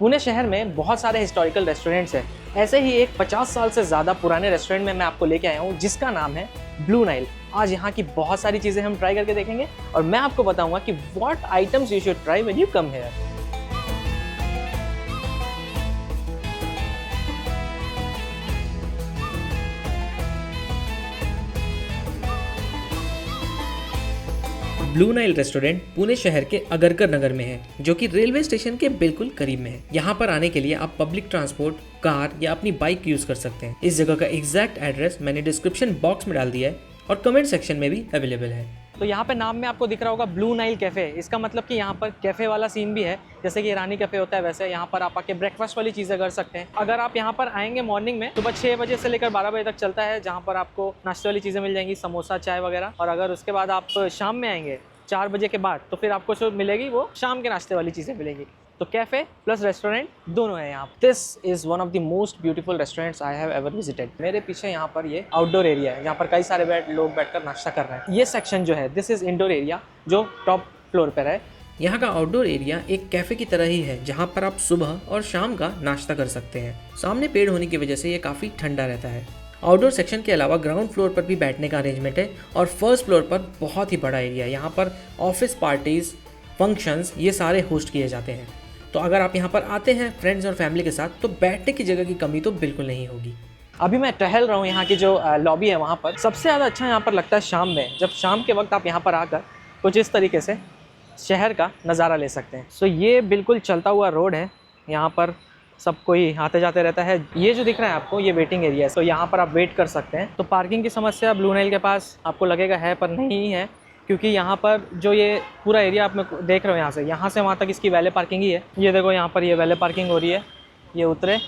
पुणे शहर में बहुत सारे हिस्टोरिकल रेस्टोरेंट्स हैं। ऐसे ही एक 50 साल से ज़्यादा पुराने रेस्टोरेंट में मैं आपको लेके आया हूँ जिसका नाम है ब्लू नाइल। आज यहाँ की बहुत सारी चीज़ें हम ट्राई करके देखेंगे और मैं आपको बताऊंगा कि what items you should try when you come here. Blue Nile restaurant Pune शहर के अगरकर नगर में है, जो कि रेलवे स्टेशन के बिल्कुल करीब में है। यहाँ पर आने के लिए आप पब्लिक ट्रांसपोर्ट, कार या अपनी बाइक यूज कर सकते हैं। इस जगह का एग्जैक्ट एड्रेस मैंने डिस्क्रिप्शन बॉक्स में डाल दिया है और कमेंट सेक्शन में भी अवेलेबल है। तो यहाँ पे नाम में आपको दिख रहा होगा ब्लू नाइल कैफ़े। इसका मतलब कि यहाँ पर कैफ़े वाला सीन भी है, जैसे कि ईरानी कैफ़े होता है वैसे यहाँ पर आप आके ब्रेकफास्ट वाली चीज़ें कर सकते हैं। अगर आप यहाँ पर आएंगे मॉर्निंग में, सुबह 6 बजे से लेकर 12 बजे तक चलता है, जहाँ पर आपको नाश्ते वाली चीज़ें मिल जाएंगी, समोसा, चाय वगैरह। और अगर उसके बाद आप शाम में आएंगे 4 बजे के बाद, तो फिर आपको जो मिलेगी वो शाम के नाश्ते वाली चीज़ें मिलेंगी। तो कैफ़े प्लस रेस्टोरेंट दोनों है यहाँ। This is one of the most beautiful restaurants I have ever visited. मेरे पीछे यहाँ पर ये आउटडोर एरिया है, जहाँ पर कई सारे लोग बैठकर नाश्ता कर रहे हैं। ये सेक्शन जो है दिस इज़ इंडोर एरिया, जो टॉप फ्लोर पर है। यहाँ का आउटडोर एरिया एक कैफ़े की तरह ही है, जहाँ पर आप सुबह और शाम का नाश्ता कर सकते हैं। सामने पेड़ होने की वजह से ये काफ़ी ठंडा रहता है। आउटडोर सेक्शन के अलावा ग्राउंड फ्लोर पर भी बैठने का अरेंजमेंट है और फर्स्ट फ्लोर पर बहुत ही बड़ा एरिया है। यहाँ पर ऑफिस पार्टीज़, फंक्शंस ये सारे होस्ट किए जाते हैं। तो अगर आप यहाँ पर आते हैं फ्रेंड्स और फैमिली के साथ, तो बैठने की जगह की कमी तो बिल्कुल नहीं होगी। अभी मैं टहल रहा हूँ यहाँ की जो लॉबी है वहाँ पर। सबसे ज़्यादा अच्छा यहाँ पर लगता है शाम में, जब शाम के वक्त आप यहाँ पर आकर कुछ इस तरीके से शहर का नज़ारा ले सकते हैं। सो ये बिल्कुल चलता हुआ रोड है, यहाँ पर सब कोई आते जाते रहता है। ये जो दिख रहा है आपको, ये वेटिंग एरिया है। तो यहाँ पर आप वेट कर सकते हैं। तो पार्किंग की समस्या ब्लू नाइल के पास आपको लगेगा है, पर नहीं है, क्योंकि यहाँ पर जो ये पूरा एरिया आप देख रहे हो, यहाँ से वहाँ तक इसकी वैले पार्किंग ही है। ये देखो यहाँ पर ये वैले पार्किंग हो रही है। ये उतरे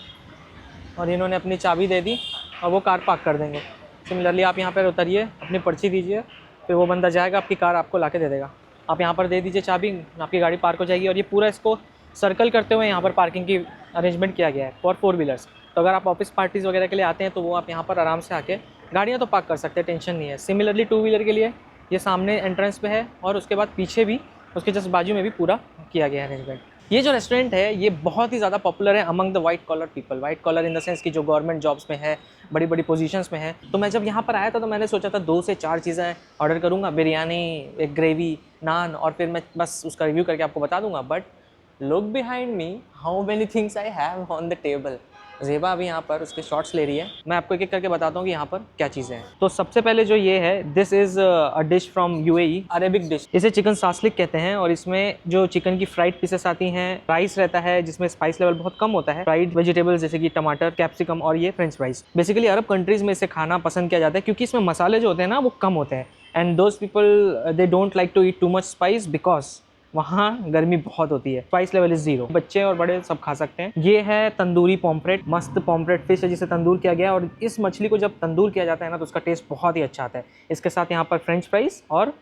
और इन्होंने अपनी चाबी दे दी और वो कार पार्क कर देंगे। सिमिलरली आप यहाँ पर उतरिए, अपनी पर्ची दीजिए, फिर वो बंदा जाएगा, आपकी कार आपको ला के दे देगा। आप यहाँ पर दे दीजिए चाबी, आपकी गाड़ी पार्क हो जाएगी। और ये पूरा इसको सर्कल करते हुए यहाँ पर पार्किंग की अरेंजमेंट किया गया है फॉर 4 व्हीलर्स। तो अगर आप ऑफिस पार्टीज़ वगैरह के लिए आते हैं तो वो आप यहाँ पर आराम से आके गाड़ियाँ तो पार्क कर सकते हैं, टेंशन नहीं है। सिमिलरली 2 व्हीलर के लिए ये सामने एंट्रेंस पे है और उसके बाद पीछे भी, उसके जस्ट बाजू में भी पूरा किया गया है अरेंजमेंट। ये जो रेस्टोरेंट है ये बहुत ही ज़्यादा पॉपुलर है among the white collar people. White collar in the sense कि जो गवर्नमेंट जॉब्स में है, बड़ी बड़ी पोजीशंस में है। तो मैं जब यहाँ पर आया था तो मैंने सोचा था 2 से 4 चीज़ें ऑर्डर करूँगा, बिरयानी, एक ग्रेवी, नान, और फिर मैं बस उसका रिव्यू करके आपको बता दूँगा। But look behind me, how many things I have on the table. Zeba अभी यहाँ पर उसके शॉट्स ले रही है। मैं आपको एक एक करके बताता हूँ कि यहाँ पर क्या चीज़ें हैं। तो सबसे पहले जो ये है, this is a dish from UAE, Arabic dish. इसे चिकन सासलिक कहते हैं और इसमें जो चिकन की फ्राइड पीसेस आती हैं, राइस रहता है जिसमें स्पाइस लेवल बहुत कम होता है, फ्राइड वेजिटेबल्स जैसे कि टमाटर, कैप्सिकम और ये फ्रेंच फ्राइज। बेसिकली अरब कंट्रीज़ में इसे खाना पसंद किया जाता है क्योंकि इसमें मसाले जो होते हैं ना वो कम होते हैं। And those people they don't like to eat too much spice because वहाँ गर्मी बहुत होती है। Spice level is 0। बच्चे और बड़े सब खा सकते हैं। ये है तंदूरी पॉम्फ्रेट, मस्त पॉम्फ्रेट फिश है जिसे तंदूर किया गया है। और इस मछली को जब तंदूर किया जाता है ना तो उसका टेस्ट बहुत ही अच्छा आता है। इसके साथ यहाँ पर फ्रेंच फ्राइज और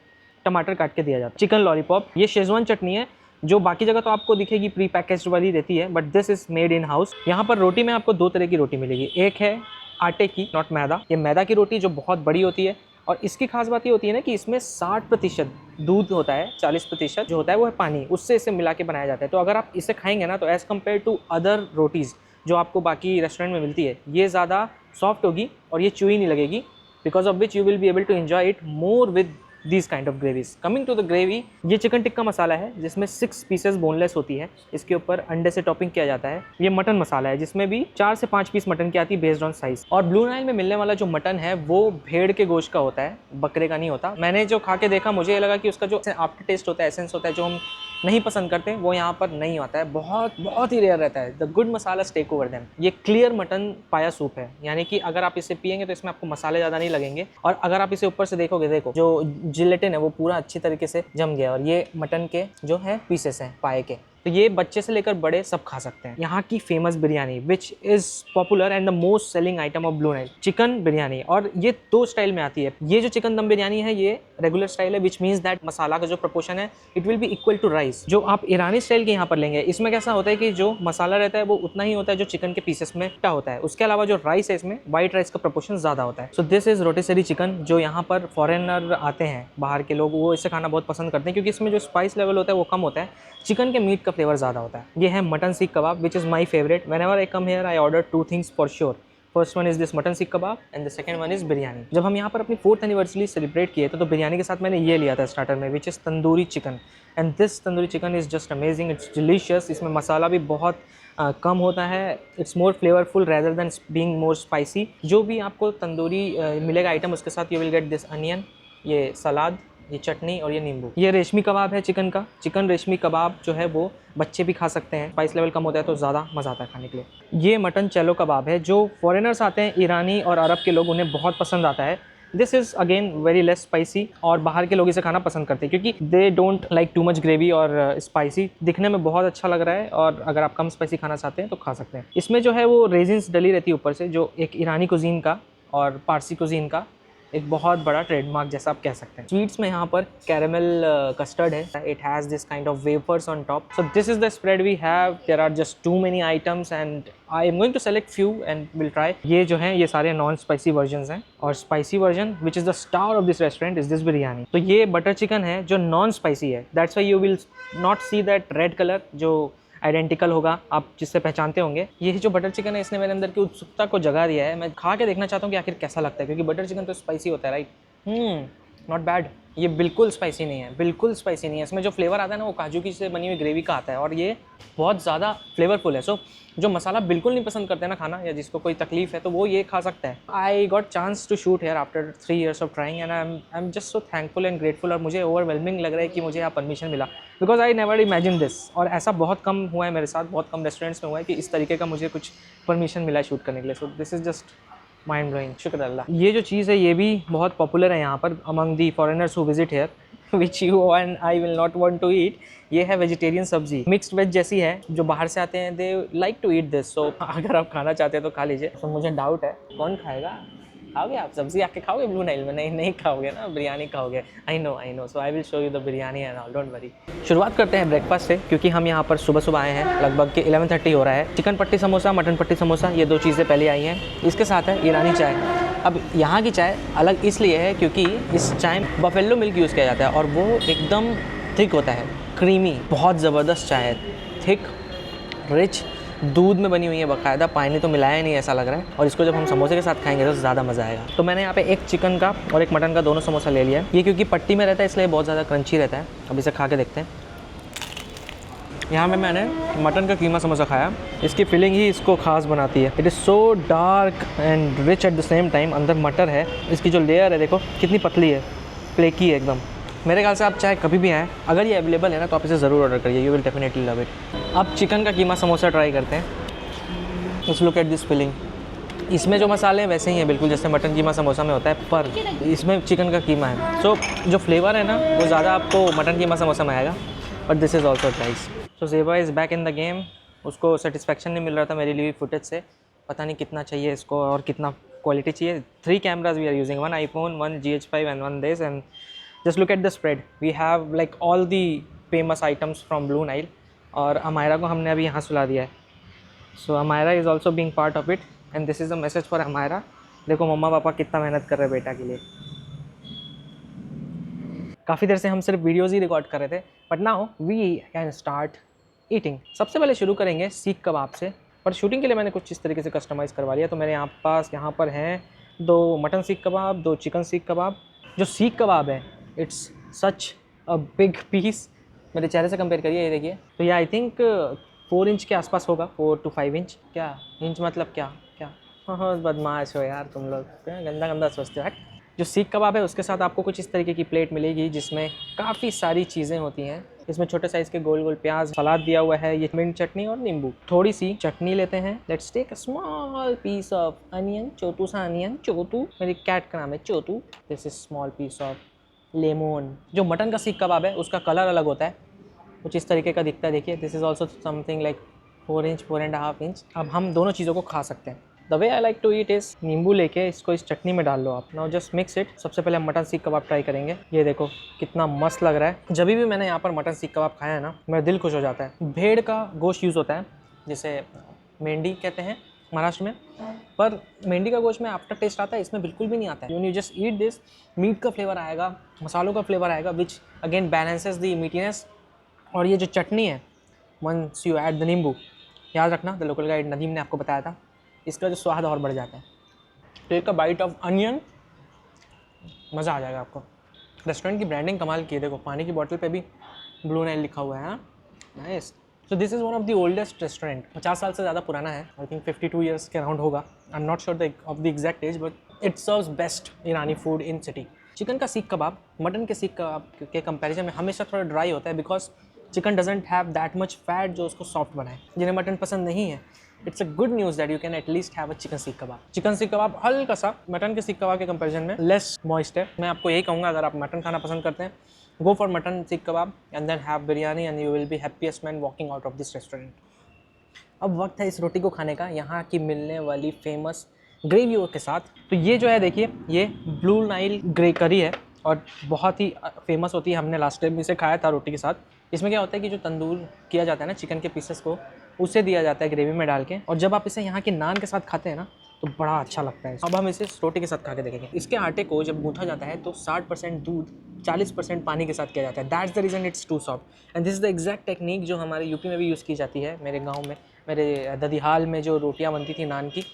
टमाटर काट के दिया जाता है। चिकन लॉलीपॉप, ये शेजवान चटनी है जो बाकी जगह तो आपको दिखेगी प्री पैकेज्ड वाली रहती है, but this is made in house. यहाँ पर रोटी में आपको 2 तरह की रोटी मिलेगी। एक है आटे की, नॉट मैदा। ये मैदा की रोटी जो बहुत बड़ी होती है और इसकी खास बात ये होती है ना कि इसमें 60% दूध होता है, 40% जो होता है वो है पानी, उससे इसे मिला के बनाया जाता है। तो अगर आप इसे खाएंगे ना तो as compare to other rotis जो आपको बाकी रेस्टोरेंट में मिलती है, ये ज़्यादा सॉफ्ट होगी और ये चुई नहीं लगेगी, because of which you will be able to enjoy it more with this kind of gravies. Coming to the gravy, ये चिकन टिक्का मसाला है जिसमें 6 पीसेस बोनलेस होती है। इसके ऊपर अंडे से टॉपिंग किया जाता है। ये मटन मसाला है जिसमें भी 4 से 5 पीस मटन की आती है बेस्ड ऑन साइज। और ब्लू नाइल में मिलने वाला जो मटन है वो भेड़ के गोश्त का होता है, बकरे का नहीं होता। मैंने जो खा के देखा, मुझे ये लगा कि उसका जो आफ्टर टेस्ट होता है, एसेंस होता है, जो हम नहीं पसंद करते वो यहाँ पर नहीं आता है। बहुत ही रेयर रहता है। The good masala take over them. ये क्लियर मटन पाया सूप है, यानी कि अगर आप इसे पियेंगे तो इसमें आपको मसाले ज़्यादा नहीं लगेंगे। और अगर आप इसे ऊपर से देखोगे, देखो जो जिलेटिन है वो पूरा अच्छी तरीके से जम गया। और ये मटन के जो है पीसेस हैं पाए के, तो ये बच्चे से लेकर बड़े सब खा सकते हैं। यहाँ की famous biryani which is popular and the most selling item of blue Nile, chicken biryani. और ये 2 स्टाइल में आती है। ये जो चिकन दम बिरयानी है ये रेगुलर स्टाइल है, विच मीन्स दैट मसाला का जो प्रोपोर्शन है it will be equal to rice. जो आप ईरानी स्टाइल के यहाँ पर लेंगे इसमें कैसा होता है कि जो मसाला रहता है वो उतना ही होता है जो चिकन के पीसेस में होता है, उसके अलावा जो राइस है इसमें व्हाइट राइस का प्रोपोर्शन ज़्यादा होता है। सो दिस इज रोटिसरी चिकन, जो यहाँ पर फॉरेनर आते हैं बाहर के लोग, वो इसे खाना बहुत पसंद करते हैं क्योंकि इसमें जो स्पाइस लेवल होता है वो कम होता है, चिकन के मीट का फ्लेवर ज़्यादा होता है। ये है mutton seekh kebab which is my favourite. Whenever I come here I order 2 things for sure. First one is this mutton seekh kebab and the second one is biryani. जब हम यहाँ पर अपनी 4th एनिवर्सरी सेलिब्रेट किए तो बिरयानी के साथ मैंने ये लिया था स्टार्टर में, which is tandoori chicken, and this tandoori chicken is just amazing, it's delicious. इसमें मसाला भी बहुत कम होता है, it's more flavourful rather than being more spicy. जो भी आपको तंदूरी मिलेगा आइटम, उसके साथ you will get this onion, ये सलाद, ये चटनी और ये नींबू। ये रेशमी कबाब है चिकन का। चिकन रेशमी कबाब जो है वो बच्चे भी खा सकते हैं, स्पाइस लेवल कम होता है तो ज़्यादा मज़ा आता है खाने के लिए। ये मटन चेलो कबाब है, जो फॉरेनर्स आते हैं ईरानी और अरब के लोग, उन्हें बहुत पसंद आता है। This is again very less spicy, और बाहर के लोग इसे खाना पसंद करते हैं क्योंकि दे don't like too much gravy और स्पाइसी। दिखने में बहुत अच्छा लग रहा है, और अगर आप कम स्पाइसी खाना चाहते हैं तो खा सकते हैं। इसमें जो है वो रेजिन्स डली रहती है ऊपर से, जो एक ईरानी कुजीन का और पारसी कुजीन का एक बहुत बड़ा ट्रेडमार्क जैसा आप कह सकते हैं। स्वीट्स में यहाँ पर कैरेमल कस्टर्ड है, it has this kind of wafers on top. So this is the spread we have, there are just too many items and I am going to select few and will try. ये जो है ये सारे non spicy versions हैं, और spicy version which is the star of this restaurant is this biryani. तो ये butter chicken है जो नॉन स्पाइसी है, that's why you will not see that red colour जो आइडेंटिकल होगा, आप जिससे पहचानते होंगे। ये जो बटर चिकन है इसने मेरे अंदर की उत्सुकता को जगा दिया है, मैं खा के देखना चाहता हूँ कि आखिर कैसा लगता है, क्योंकि बटर चिकन तो स्पाइसी होता है राइट। Not bad. ये बिल्कुल स्पाइसी नहीं है, बिल्कुल स्पाइसी नहीं है। इसमें जो फ्लेवर आता है ना वो काजू की से बनी हुई ग्रेवी का आता है, और ये बहुत ज़्यादा फ्लेवरफुल है। सो जो मसाला बिल्कुल नहीं पसंद करते ना खाना, या जिसको कोई तकलीफ है, तो वो ये खा सकता है। I got chance to shoot here after 3 years of trying and I am just so thankful and grateful. और मुझे ओवरवेलमिंग लग रहा है कि मुझे यहाँ परमिशन मिला, because I never imagine this. और ऐसा बहुत कम हुआ है मेरे साथ, बहुत कम रेस्टोरेंट्स में हुआ है कि इस तरीके का मुझे कुछ परमिशन मिला शूट करने के लिए। So this is just mind blowing, शुक्र अल्लाह। ये जो चीज़ है ये भी बहुत पॉपुलर है यहाँ पर among the foreigners who visit here, which you and I will not want to eat. ये है वेजिटेरियन सब्जी, मिक्स्ड वेज जैसी है। जो बाहर से आते हैं they like to eat this, so अगर आप खाना चाहते हैं तो खा लीजिए। तो मुझे डाउट है कौन खाएगा, खाओगे आप सब्जी आके खाओगे ब्लू नाइल में? नहीं खाओगे ना, बिरयानी खाओगे। I know, so I will show you the biryani and all, don't worry. शुरुआत करते हैं ब्रेकफास्ट से, क्योंकि हम यहाँ पर सुबह सुबह आए हैं, लगभग के 11:30 हो रहा है। चिकन पट्टी समोसा, मटन पट्टी समोसा, ये 2 चीज़ें पहले आई हैं। इसके साथ है ईरानी चाय। अब यहाँ की चाय अलग इसलिए है क्योंकि इस चाय में बफेलो मिल्क यूज़ किया जाता है, और वो एकदम थिक होता है, क्रीमी, बहुत ज़बरदस्त चाय है, थिक, रिच, दूध में बनी हुई है बाकायदा, पानी तो मिलाया नहीं ऐसा लग रहा है। और इसको जब हम समोसे के साथ खाएंगे तो ज़्यादा मज़ा आएगा। तो मैंने यहाँ पे एक चिकन का और एक मटन का दोनों समोसा ले लिया है। ये क्योंकि पट्टी में रहता है इसलिए बहुत ज़्यादा क्रंची रहता है। अब इसे खा के देखते हैं। यहाँ पे मैंने मटन का कीमा समोसा खाया, इसकी फीलिंग ही इसको खास बनाती है। It is so dark and rich at the same time. अंदर मटर है, इसकी जो लेयर है देखो कितनी पतली है, फ्लेकी है एकदम। मेरे ख्याल से आप चाहे कभी भी आएँ, अगर ये अवेलेबल है ना तो आप इसे ज़रूर ऑर्डर करिए, you will definitely love it. अब चिकन का कीमा समोसा ट्राई करते हैं। Let's look at this feeling. इसमें जो मसाले हैं वैसे ही हैं बिल्कुल जैसे मटन कीमा समोसा में होता है, पर इसमें चिकन का कीमा है। सो जो फ्लेवर है ना वो ज़्यादा आपको मटन कीमा समोसा में आएगा, but this is also nice. So Zeba is back in the game. उसको सेटिस्फेक्शन नहीं मिल रहा था मेरी ली हुई फुटेज से, पता नहीं कितना चाहिए इसको और कितना क्वालिटी चाहिए। 3 cameras we are using, 1 iPhone, 1 GH5 and 1 this, and just look at the spread. We have like all the famous items from Blue Nile, और अमायरा को हमने अभी यहाँ सुला दिया है। So Amayra is also being part of it, and this is a message for Amayra. देखो मम्मा पापा कितना मेहनत कर रहे हैं बेटा के लिए। काफ़ी देर से हम सिर्फ वीडियोज़ ही रिकॉर्ड कर रहे थे, but now we can start eating. सबसे पहले शुरू करेंगे सीख कबाब से, पर शूटिंग के लिए मैंने कुछ इस तरीके से कस्टमाइज़ करवा लिया। तो मेरे यहाँ पर हैं 2 मटन सीख कबाब, 2 चिकन सीख कबाब। जो सीख कबाब है it's such a big piece, मेरे चेहरे से कंपेयर करिए, ये देखिए। तो ये आई थिंक 4 इंच के आसपास होगा, 4 to 5 इंच। क्या इंच मतलब क्या? हाँ बदमाश हो यार तुम लोग, गंदा सोचते हो। जो सीख कबाब है उसके साथ आपको कुछ इस तरीके की प्लेट मिलेगी जिसमें काफ़ी सारी चीज़ें होती हैं। इसमें छोटे साइज़ के गोल गोल प्याज, सलाद दिया हुआ है, ये मिंट चटनी और नींबू। थोड़ी सी चटनी लेते हैं। Let's take a small piece of onion, चोटू सा अनियन, चोटू, मेरी कैट का नाम है Chotu. This is small piece of lemon. जो मटन का सीख कबाब है उसका कलर अलग होता है, कुछ इस तरीके का दिखता है, देखिए। This is also something like 4 inch, 4.5 inch. अब हम दोनों चीज़ों को खा सकते हैं। The way I like to eat is नींबू लेके इसको इस चटनी में डाल लो आप। Now just mix it. सबसे पहले हम मटन सीख कबाब ट्राई करेंगे। ये देखो कितना मस्त लग रहा है। जब भी मैंने यहाँ पर मटन सीख कबाब खाया है ना, मेरा दिल खुश हो जाता है। भेड़ का गोश्त यूज़ होता है जिसे मेंढी कहते हैं महाराष्ट्र में, पर मेंढी का गोश्त में आफ्टर टेस्ट आता है, इसमें बिल्कुल भी नहीं आता है। You just eat this, meat का फ्लेवर आएगा, मसालों का फ्लेवर आएगा, which again balances the meatiness. और ये जो चटनी है, वंस यू ऐड द नींबू, याद रखना द लोकल गाइड नदीम ने आपको बताया था, इसका जो स्वाद और बढ़ जाता है। Take a bite of onion, मज़ा आ जाएगा आपको। रेस्टोरेंट की ब्रांडिंग कमाल की है। देखो पानी की बोतल पे भी ब्लू नाइल लिखा हुआ है। Nice. So this is one of the oldest restaurant. 50 साल से ज़्यादा पुराना है। आई थिंक 52 ईयर्स के अराउंड होगा। I am not sure of the exact as, but it serves best Irani food in city. Chicken का सीख कबाब मटन के सीख कबाब के कंपैरिजन में हमेशा थोड़ा ड्राई होता है, because chicken doesn't have that much fat जो उसको सॉफ्ट बनाए। जिन्हें मटन पसंद नहीं है, it's a good news that you can at least have a chicken सीख कबाब। चिकन सीख कबाब हल्का सा मटन के सीख कबाब के कंपैरिजन में लेस मॉइस्ट है। मैं आपको यही कहूँगा, अगर आप मटन खाना पसंद करते हैं, गो for mutton seekh kebab and then have biryani and you will be happiest man walking out of this restaurant. अब वक्त है इस रोटी को खाने का, यहाँ की मिलने वाली फेमस ग्रेवियों के साथ। तो ये जो है देखिए, ये ब्लू नाइल ग्रे करी है और बहुत ही फेमस होती है। हमने लास्ट टाइम इसे खाया था रोटी के साथ। इसमें क्या होता है कि जो तंदूर किया जाता है ना चिकन के पीसेस को, उसे दिया जाता है ग्रेवी में डाल के, और जब आप इसे यहाँ की नान के साथ खाते हैं ना, तो बड़ा अच्छा लगता है। अब हम इसे रोटी के साथ खा के देखेंगे। इसके आटे को जब गूंथा जाता है तो 60% दूध 40% पानी के साथ किया जाता है। That's the reason it's too soft and this is the exact technique जो हमारे यूपी में भी यूज़ की जाती है। मेरे गाँव में, मेरे ददिहाल में जो रोटियाँ बनती थी नान की,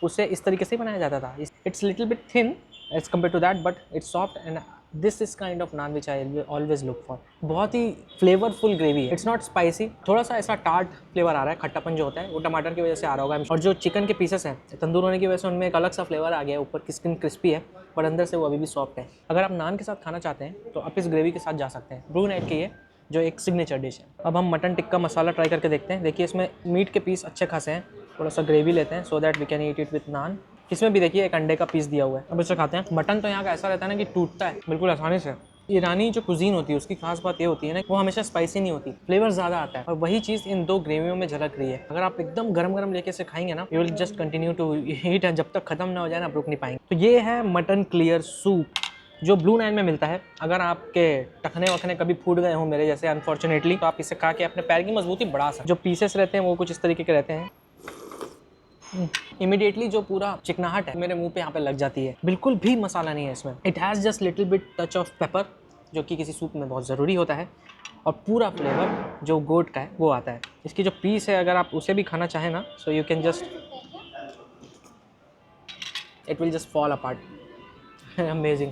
उसे इस तरीके से बनाया जाता था। It's little bit thin as compare to that, but it's soft and this is kind of naan which I always look for. बहुत ही फ्लेवरफुल ग्रेवी है। इट्स नॉट स्पाइसी, थोड़ा सा ऐसा टार्ट फ्लेवर आ रहा है, खट्टापन जो होता है वो टमाटर की वजह से आ रहा होगा। और जो चिकन के पीसेस हैं तंदूर होने की वजह से उनमें एक अलग सा फ्लेवर आ गया है। ऊपर की स्किन क्रिस्पी है पर अंदर से वो अभी भी सॉफ्ट है। अगर आप नान के साथ खाना चाहते हैं तो आप इस ग्रेवी के साथ जा सकते हैं। ब्लू नाइल की ये जो एक सिग्नेचर डिश है। अब हम मटन टिक्का मसाला ट्राई करके देखते हैं। देखिए इसमें मीट के पीस अच्छे खासे हैं, थोड़ा सा ग्रेवी लेते हैं so that we can eat it with naan. इसमें भी देखिए एक अंडे का पीस दिया हुआ है। अब इसे खाते हैं। मटन तो यहाँ का ऐसा रहता है ना कि टूटता है बिल्कुल आसानी से। ईरानी जो कुजीन होती है उसकी खास बात ये होती है ना, वो हमेशा स्पाइसी नहीं होती, फ्लेवर ज़्यादा आता है, और वही चीज़ इन दो ग्रेवियों में झलक रही है। अगर आप एकदम गरम गरम लेके से खाएंगे ना, you will just continue to eat, जब तक खत्म ना हो जाए ना, आप रुक नहीं पाएंगे। तो ये है मटन क्लियर सूप जो ब्लू नाइल में मिलता है। अगर आपके टखने वखने कभी फूट गए हों मेरे जैसे अनफॉर्चुनेटली, तो आप इसे खा के अपने पैर की मजबूती बढ़ा सकते हैं। जो पीसेस रहते हैं वो कुछ इस तरीके के रहते हैं। इमीडिएटली जो पूरा चिकनाहट है मेरे मुंह पे यहाँ पे लग जाती है। बिल्कुल भी मसाला नहीं है इसमें। It has just little bit touch of paper, जो कि किसी सूप में बहुत ज़रूरी होता है, और पूरा फ्लेवर जो गोट का है वो आता है। इसकी जो पीस है अगर आप उसे भी खाना चाहें ना, so you can just, it will just fall apart. Amazing.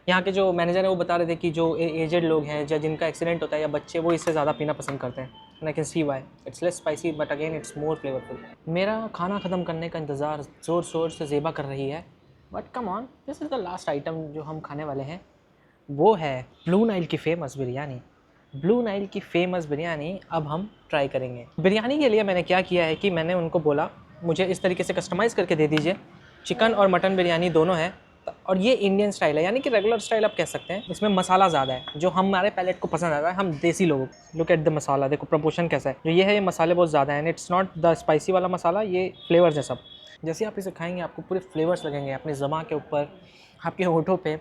यहाँ के जो मैनेजर है वो बता रहे थे कि जो एजेड लोग हैं या जिनका एक्सीडेंट होता है या बच्चे, वो इससे ज़्यादा पीना पसंद करते हैं। And I can see why. It's less spicy but again it's more flavourful. मेरा खाना ख़त्म करने का इंतज़ार ज़ोर शोर से ज़ेबा कर रही है, but come on, this is the last item जो हम खाने वाले हैं। वो है ब्लू नाइल की फेमस बिरयानी। ब्लू नाइल की फेमस बिरयानी अब हम ट्राई करेंगे। बिरयानी के लिए मैंने क्या किया है कि मैंने उनको बोला मुझे इस तरीके से कस्टमाइज़ करके दे दीजिए। चिकन और मटन बिरयानी दोनों है, और ये इंडियन स्टाइल है, यानी कि रेगुलर स्टाइल आप कह सकते हैं। इसमें मसाला ज़्यादा है जो हमारे पैलेट को पसंद आता है, हम देसी लोगों को। लुक एट द मसाला, देखो प्रोपोर्शन कैसा है। जो ये है, ये मसाले बहुत ज़्यादा हैं। इट्स नॉट द स्पाइसी वाला मसाला, ये फ्लेवर्स है सब। जैसे आप इसे खाएंगे आपको पूरे फ्लेवर्स लगेंगे अपनी ज़बान के ऊपर, आपके होठों पे,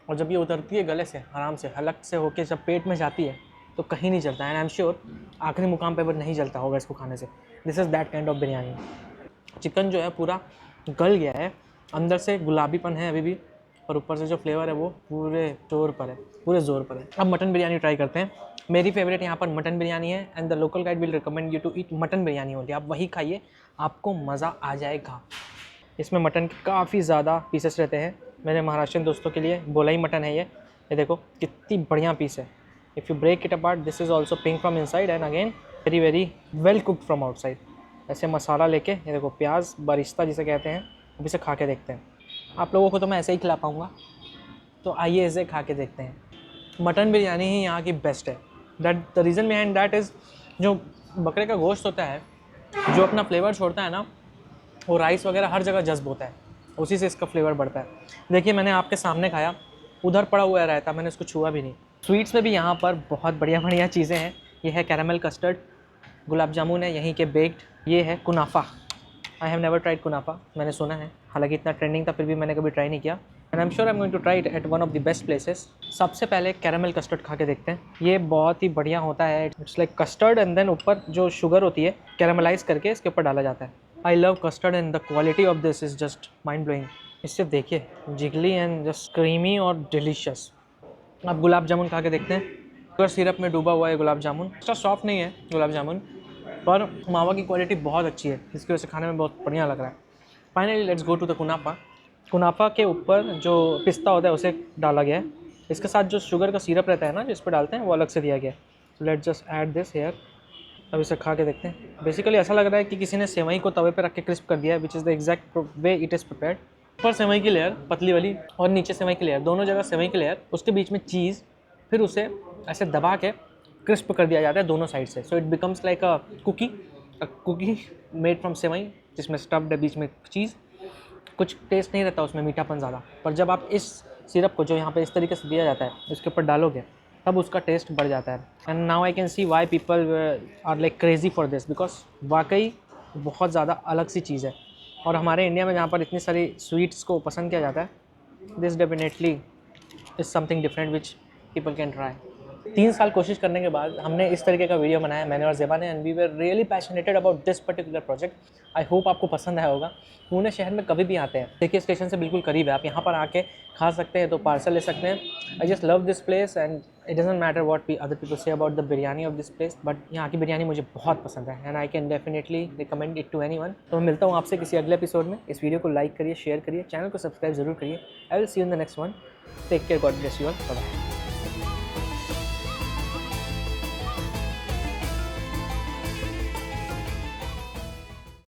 और जब ये उतरती है गले से आराम से हलक से होके जब पेट में जाती है तो कहीं नहीं चलता है। एंड आई एम श्योर आखिरी मुकाम पे नहीं चलता होगा इसको खाने से। This is that kind of biryani. Chicken जो है पूरा गल गया है, अंदर से गुलाबीपन है अभी भी, और ऊपर से जो फ्लेवर है वो पूरे जोर पर है, पूरे ज़ोर पर है। अब मटन बिरयानी ट्राई करते हैं। मेरी फेवरेट यहाँ पर मटन बिरयानी है and the local guide will recommend you to eat mutton biryani होती है। आप वही खाइए, आपको मज़ा आ जाएगा। इसमें मटन के काफ़ी ज़्यादा पीसेस रहते हैं। मेरे महाराष्ट्रियन दोस्तों के लिए बोलाई मटन है ये देखो कितनी बढ़िया पीस है। If you break it apart, this is also pink from inside and again very very well cooked from outside. ऐसे मसाला लेके ये देखो, प्याज बरिस्ता जिसे कहते हैं, अब इसे खा के देखते हैं। आप लोगों को तो मैं ऐसे ही खिला पाऊँगा, तो आइए इसे खा के देखते हैं। मटन बिरयानी ही यहाँ की बेस्ट है। That the reason behind that is, जो बकरे का गोश्त होता है जो अपना फ्लेवर छोड़ता है ना, वो राइस वगैरह हर जगह जज्ब होता है, उसी से इसका फ्लेवर बढ़ता है। देखिए मैंने आपके सामने खाया, उधर पड़ा हुआ रहता, मैंने इसको छुआ भी नहीं। स्वीट्स में भी यहाँ पर बहुत बढ़िया बढ़िया चीज़ें हैं। ये है कैरामल कस्टर्ड, गुलाब जामुन है यहीं के बेक्ड, ये है कुनाफा, आई हैव नेवर ट्राइड कुनाफा, मैंने सुना है, हालांकि इतना ट्रेंडिंग था फिर भी मैंने कभी ट्राई नहीं किया। And I am sure I am going to try it at one of the best places. सबसे पहले कैरामल कस्टर्ड खा के देखते हैं, ये बहुत ही बढ़िया होता है। It's like custard and then ऊपर जो शुगर होती है कैरामलाइज करके इसके ऊपर डाला जाता है। I love custard and the quality of this is just mind blowing. इससे देखिए जिगली एंड जस्ट क्रीमी और डिलीशियस। अब गुलाब जामुन खा के देखते हैं। शुगर सिरप में डूबा हुआ है गुलाब जामुन, एक्स्ट्रा सॉफ्ट नहीं है गुलाब जामुन, पर मावा की क्वालिटी बहुत अच्छी है, इसकी वजह से खाने में बहुत बढ़िया लग रहा है। Finally let's go to the kunafa. Kunafa के ऊपर जो पिस्ता होता है उसे डाला गया है, इसके साथ जो शुगर का सिरप रहता है ना जो इस पर डालते हैं वो अलग से दिया गया है। So let's just add this here. अब इसे खा के देखते हैं। बेसिकली ऐसा लग रहा है कि किसी ने सेवई को तवे पे रख के क्रिस्प कर दिया है, which is the exact way it is prepared. ऊपर सेवई की लेयर पतली वाली और नीचे सेवई की लेयर, दोनों जगह सेवई की लेयर, उसके बीच में चीज़, फिर उसे ऐसे दबा के क्रिस्प कर दिया जाता है दोनों साइड से। So it becomes like a cookie made from सेवई, जिसमें स्टफ्ड है बीच में चीज़। कुछ टेस्ट नहीं रहता उसमें, मीठापन ज़्यादा, पर जब आप इस सिरप को जो यहाँ पे इस तरीके से दिया जाता है इसके ऊपर डालोगे तब उसका टेस्ट बढ़ जाता है। And now I can see why people are like crazy for this, because वाकई बहुत ज़्यादा अलग सी चीज़ है। और हमारे इंडिया में जहाँ पर इतनी सारी स्वीट्स को पसंद किया जाता है, this definitely is something different which people can try. 3 साल कोशिश करने के बाद हमने इस तरीके का वीडियो बनाया, मैंने और ज़ेबा ने, and we were really passionated about this particular project. I hope आपको पसंद आया होगा। पुणे शहर में कभी भी आते हैं, देखिए स्टेशन से बिल्कुल करीब है, आप यहाँ पर आके खा सकते हैं, तो पार्सल ले सकते हैं। I just love this place and it doesn't matter what other people say about the biryani of this place, but यहाँ की बिरयानी मुझे बहुत पसंद है and I can definitely recommend it to anyone. तो मैं मिलता हूँ आपसे किसी अगले एपिसोड में। इस वीडियो को लाइक करिए, शेयर करिए, चैनल को सब्सक्राइब जरूर करिए। I will see you in the next one. Take care, God bless you all, bye bye.